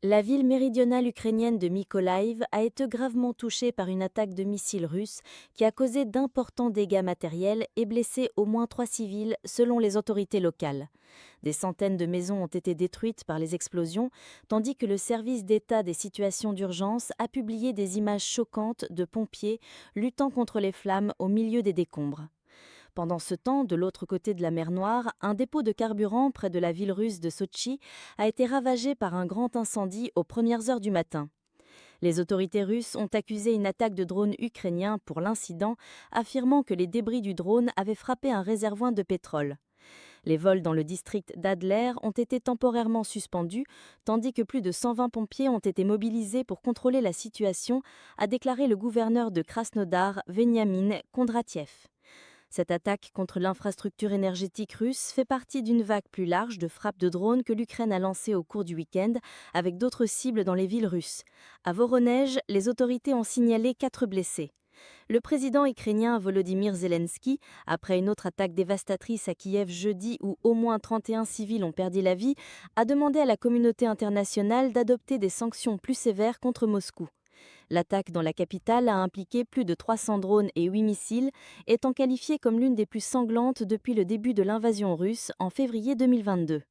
La ville méridionale ukrainienne de Mykolaïv a été gravement touchée par une attaque de missiles russes qui a causé d'importants dégâts matériels et blessé au moins 3 civils selon les autorités locales. Des centaines de maisons ont été détruites par les explosions, tandis que le service d'État des situations d'urgence a publié des images choquantes de pompiers luttant contre les flammes au milieu des décombres. Pendant ce temps, de l'autre côté de la mer Noire, un dépôt de carburant près de la ville russe de Sotchi a été ravagé par un grand incendie aux premières heures du matin. Les autorités russes ont accusé une attaque de drone ukrainien pour l'incident, affirmant que les débris du drone avaient frappé un réservoir de pétrole. Les vols dans le district d'Adler ont été temporairement suspendus, tandis que plus de 120 pompiers ont été mobilisés pour contrôler la situation, a déclaré le gouverneur de Krasnodar, Veniamin Kondratiev. Cette attaque contre l'infrastructure énergétique russe fait partie d'une vague plus large de frappes de drones que l'Ukraine a lancées au cours du week-end avec d'autres cibles dans les villes russes. À Voronej, les autorités ont signalé 4 blessés. Le président ukrainien Volodymyr Zelensky, après une autre attaque dévastatrice à Kiev jeudi où au moins 31 civils ont perdu la vie, a demandé à la communauté internationale d'adopter des sanctions plus sévères contre Moscou. L'attaque dans la capitale a impliqué plus de 300 drones et 8 missiles, étant qualifiée comme l'une des plus sanglantes depuis le début de l'invasion russe en février 2022.